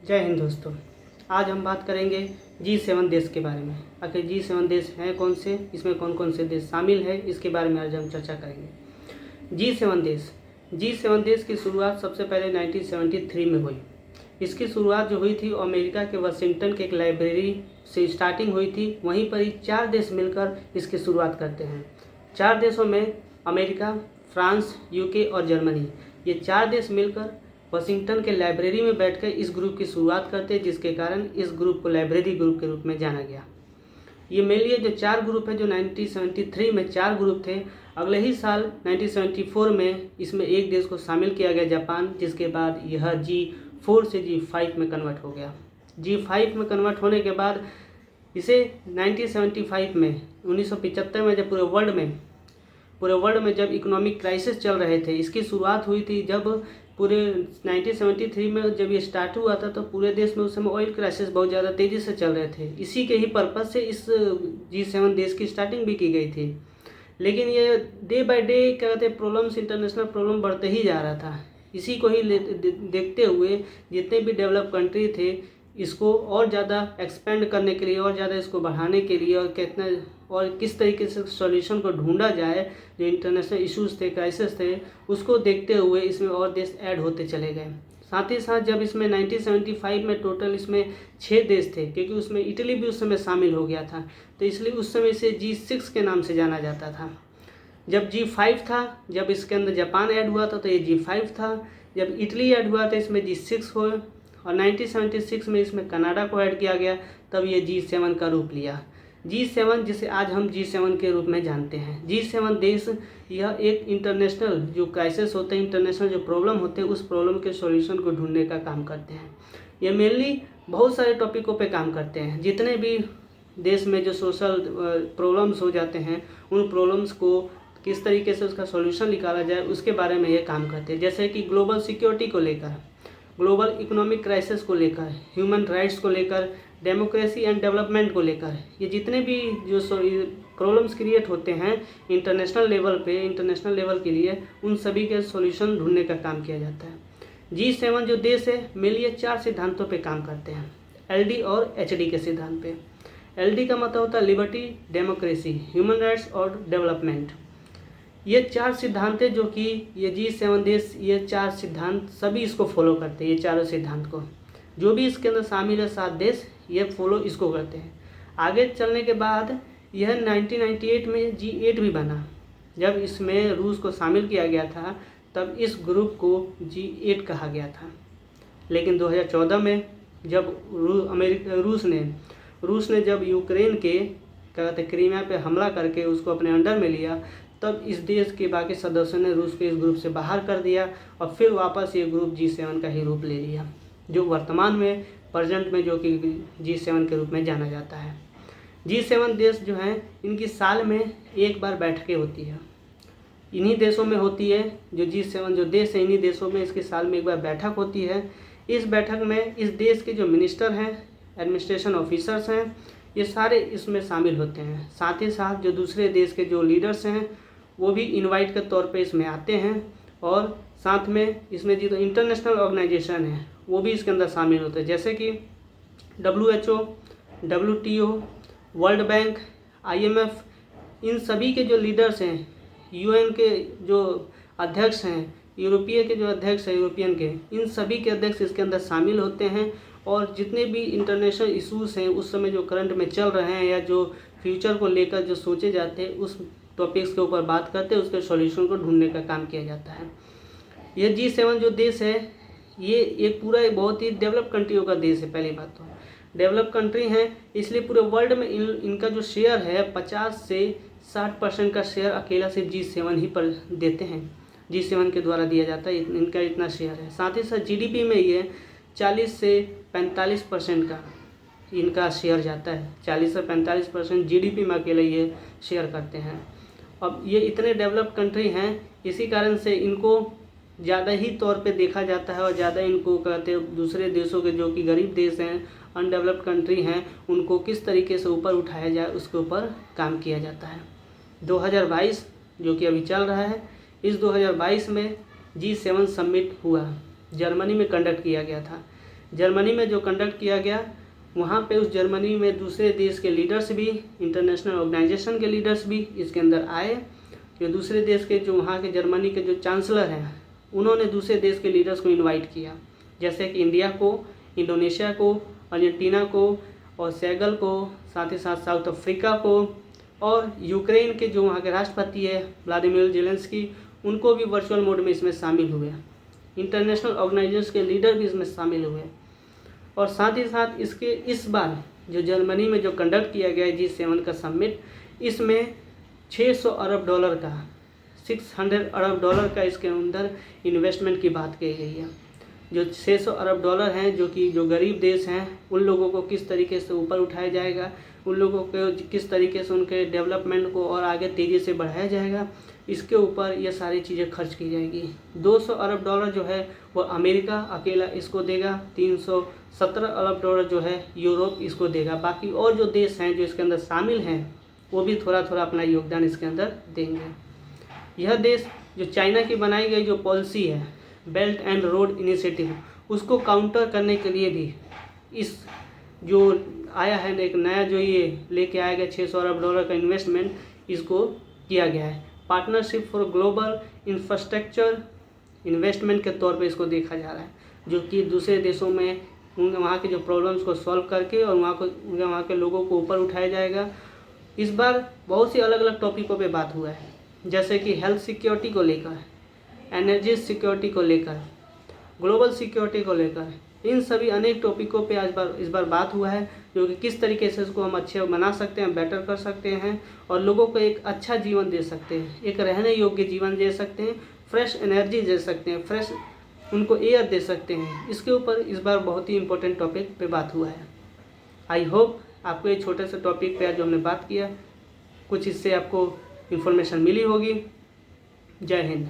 जय हिंद दोस्तों। आज हम बात करेंगे G7 देश के बारे में। आखिर G7 देश हैं कौन से, इसमें कौन कौन से देश शामिल है, इसके बारे में आज हम चर्चा करेंगे। G7 देश की शुरुआत सबसे पहले 1973 में हुई। इसकी शुरुआत जो हुई थी अमेरिका के वाशिंगटन के एक लाइब्रेरी से स्टार्टिंग हुई थी। वहीं पर ही 4 देश मिलकर इसकी शुरुआत करते हैं। 4 देशों में अमेरिका, फ्रांस, यूके और जर्मनी, ये 4 देश मिलकर वाशिंगटन के लाइब्रेरी में बैठकर इस ग्रुप की शुरुआत करते, जिसके कारण इस ग्रुप को लाइब्रेरी ग्रुप के रूप में जाना गया। ये मेनली जो 4 ग्रुप है, जो 1973 में 4 ग्रुप थे, अगले ही साल 1974 में इसमें एक देश को शामिल किया गया, जापान, जिसके बाद यह G4 से G5 में कन्वर्ट हो गया। G5 में कन्वर्ट होने के बाद इसे 1975 में 1975 में जब पूरे वर्ल्ड में जब इकोनॉमिक क्राइसिस चल रहे थे, इसकी शुरुआत हुई थी। जब पूरे 1973 में जब ये स्टार्ट हुआ था तो पूरे देश में उस समय ऑयल क्राइसिस बहुत ज़्यादा तेज़ी से चल रहे थे। इसी के ही पर्पज़ से इस G7 देश की स्टार्टिंग भी की गई थी। लेकिन ये डे बाय डे क्या कहते हैं, प्रॉब्लम्स, इंटरनेशनल प्रॉब्लम बढ़ते ही जा रहा था। इसी को ही देखते हुए जितने भी डेवलप कंट्री थे, इसको और ज़्यादा एक्सपेंड करने के लिए, और ज़्यादा इसको बढ़ाने के लिए, और कितना और किस तरीके से सॉल्यूशन को ढूंढा जाए, जो इंटरनेशनल इश्यूज थे, क्राइसिस थे, उसको देखते हुए इसमें और देश ऐड होते चले गए। साथ ही साथ जब इसमें 1975 में टोटल इसमें 6 देश थे, क्योंकि उसमें इटली भी उस समय शामिल हो गया था, तो इसलिए उस समय इसे G6 के नाम से जाना जाता था। जब G5 था, जब इसके अंदर जापान ऐड हुआ था तो ये G5 था। जब इटली ऐड हुआ था इसमें G6 हुए, और 1976 में इसमें कनाडा को ऐड किया गया, तब ये G7 का रूप लिया। G7 जिसे आज हम G7 के रूप में जानते हैं। G7 देश यह एक इंटरनेशनल जो क्राइसिस होते हैं, इंटरनेशनल जो प्रॉब्लम होते हैं, उस प्रॉब्लम के सॉल्यूशन को ढूंढने का काम करते हैं। ये मेनली बहुत सारे टॉपिकों पे काम करते हैं। जितने भी देश में जो सोशल प्रॉब्लम्स हो जाते हैं, उन प्रॉब्लम्स को किस तरीके से उसका सॉल्यूशन निकाला जाए, उसके बारे में ये काम करते हैं। जैसे कि ग्लोबल सिक्योरिटी को लेकर, ग्लोबल इकोनॉमिक क्राइसिस को लेकर, ह्यूमन राइट्स को लेकर, डेमोक्रेसी एंड डेवलपमेंट को लेकर, ये जितने भी जो प्रॉब्लम्स क्रिएट होते हैं इंटरनेशनल लेवल पे, इंटरनेशनल लेवल के लिए, उन सभी के सॉल्यूशन ढूंढने का काम किया जाता है। G7 जो देश है मेनली 4 सिद्धांतों पे काम करते हैं, LD और HD के सिद्धांत पे। LD का मतलब होता है लिबर्टी, डेमोक्रेसी, ह्यूमन राइट्स और डेवलपमेंट। ये 4 सिद्धांत है जो कि ये G7 देश, ये 4 सिद्धांत सभी इसको फॉलो करते हैं। ये चारों सिद्धांत को जो भी इसके अंदर शामिल है 7 देश, ये फॉलो इसको करते हैं। आगे चलने के बाद यह 1998 में G8 भी बना। जब इसमें रूस को शामिल किया गया था तब इस ग्रुप को G8 कहा गया था। लेकिन 2014 में जब रूस ने जब यूक्रेन के क्या कहते हैं क्रीमिया पे हमला करके उसको अपने अंडर में लिया, तब इस देश के बाकी सदस्यों ने रूस को इस ग्रुप से बाहर कर दिया और फिर वापस ये ग्रुप G7 का ही रूप ले लिया, जो वर्तमान में प्रेजेंट में जो कि G7 के रूप में जाना जाता है। G7 देश जो हैं इनकी साल में एक बार बैठकें होती है, इन्हीं देशों में होती है। जो G7 जो देश है, इन्हीं देशों में इसके साल में एक बार बैठक होती है। इस बैठक में इस देश के जो मिनिस्टर हैं, एडमिनिस्ट्रेशन ऑफिसर्स हैं, ये सारे इसमें शामिल होते हैं। साथ ही साथ जो दूसरे देश के जो लीडर्स हैं वो भी इनवाइट के तौर पे इसमें आते हैं, और साथ में इसमें जो इंटरनेशनल ऑर्गेनाइजेशन है वो भी इसके अंदर शामिल होते हैं, जैसे कि WHO, WTO, world bank, IMF, इन सभी के जो लीडर्स हैं, UN के जो अध्यक्ष हैं, यूरोपीय के जो अध्यक्ष हैं, यूरोपियन के, इन सभी के अध्यक्ष इसके अंदर शामिल होते हैं। और जितने भी इंटरनेशनल इश्यूज़ हैं उस समय जो करंट में चल रहे हैं या जो फ्यूचर को लेकर जो सोचे जाते हैं, उस टॉपिक्स के ऊपर बात करते हैं, उसके सॉल्यूशन को ढूंढने का काम किया जाता है। ये G7 जो देश है ये एक पूरा बहुत ही डेवलप कंट्रियों का देश है। पहली बात तो डेवलप कंट्री हैं, इसलिए पूरे वर्ल्ड में इनका जो शेयर है 50 से 60% का शेयर अकेला सिर्फ G7 ही पर देते हैं, G7 के द्वारा दिया जाता है, इनका इतना शेयर है। साथ ही साथ GDP में ये 40 से 45% का इनका शेयर जाता है। 40 से 45% GDP में अकेले ये शेयर करते हैं। अब ये इतने डेवलप कंट्री हैं, इसी कारण से इनको ज़्यादा ही तौर पे देखा जाता है, और ज़्यादा इनको कहते हैं दूसरे देशों के जो कि गरीब देश हैं, अनडेवलप्ड कंट्री हैं, उनको किस तरीके से ऊपर उठाया जाए उसके ऊपर काम किया जाता है। 2022 जो कि अभी चल रहा है, इस 2022 में G7 समिट हुआ, जर्मनी में कंडक्ट किया गया था। जर्मनी में जो कंडक्ट किया गया, वहाँ पे उस जर्मनी में दूसरे देश के लीडर्स भी, इंटरनेशनल ऑर्गेनाइजेशन के लीडर्स भी इसके अंदर आए। जो दूसरे देश के, जो वहाँ के जर्मनी के जो चांसलर हैं, उन्होंने दूसरे देश के लीडर्स को इनवाइट किया, जैसे कि इंडिया को, इंडोनेशिया को, अर्जेंटीना को और सेगल को, साथ ही साथ साउथ अफ्रीका को, और यूक्रेन के जो वहाँ के राष्ट्रपति है व्लादिमीर जेलेंस्की, उनको भी वर्चुअल मोड में इसमें शामिल हुए। इंटरनेशनल ऑर्गेनाइजेशन के लीडर भी इसमें शामिल हुए। और साथ ही साथ इसके इस बार जो जर्मनी में जो कंडक्ट किया गया है G7 का समिट, इसमें 600 अरब डॉलर का, 600 अरब डॉलर का इसके अंदर इन्वेस्टमेंट की बात की गई है। जो 600 अरब डॉलर हैं, जो कि जो गरीब देश हैं, उन लोगों को किस तरीके से ऊपर उठाया जाएगा, उन लोगों को किस तरीके से उनके डेवलपमेंट को और आगे तेज़ी से बढ़ाया जाएगा, इसके ऊपर ये सारी चीज़ें खर्च की जाएगी। 200 अरब डॉलर जो है वो अमेरिका अकेला इसको देगा, 317 अरब डॉलर जो है यूरोप इसको देगा। बाकी और जो देश हैं जो इसके अंदर शामिल हैं, वो भी थोड़ा थोड़ा अपना योगदान इसके अंदर देंगे। यह देश जो चाइना की बनाई गई जो पॉलिसी है बेल्ट एंड रोड इनिशिएटिव, उसको काउंटर करने के लिए भी इस जो आया है एक नया जो ये लेके आया गया 600 अरब डॉलर का इन्वेस्टमेंट, इसको किया गया है। Partnership for global infrastructure investment के तौर पे इसको देखा जा रहा है, जो कि दूसरे देशों में वहाँ के जो प्रॉब्लम्स को सॉल्व करके और वहाँ के लोगों को ऊपर उठाया जाएगा। इस बार बहुत सी अलग अलग टॉपिकों पे बात हुआ है, जैसे कि हेल्थ सिक्योरिटी को लेकर, एनर्जी सिक्योरिटी को लेकर, ग्लोबल सिक्योरिटी को लेकर, इन सभी अनेक टॉपिकों पे इस बार बात हुआ है, जो कि किस तरीके से इसको हम अच्छे बना सकते हैं, बेटर कर सकते हैं और लोगों को एक अच्छा जीवन दे सकते हैं, एक रहने योग्य जीवन दे सकते हैं, फ्रेश एनर्जी दे सकते हैं, फ्रेश उनको एयर दे सकते हैं। इसके ऊपर इस बार बहुत ही इंपॉर्टेंट टॉपिक पे बात हुआ है। आई होप आपको ये छोटे से टॉपिक पे आज जो हमने बात किया, कुछ इससे आपको इन्फॉर्मेशन मिली होगी। जय हिंद।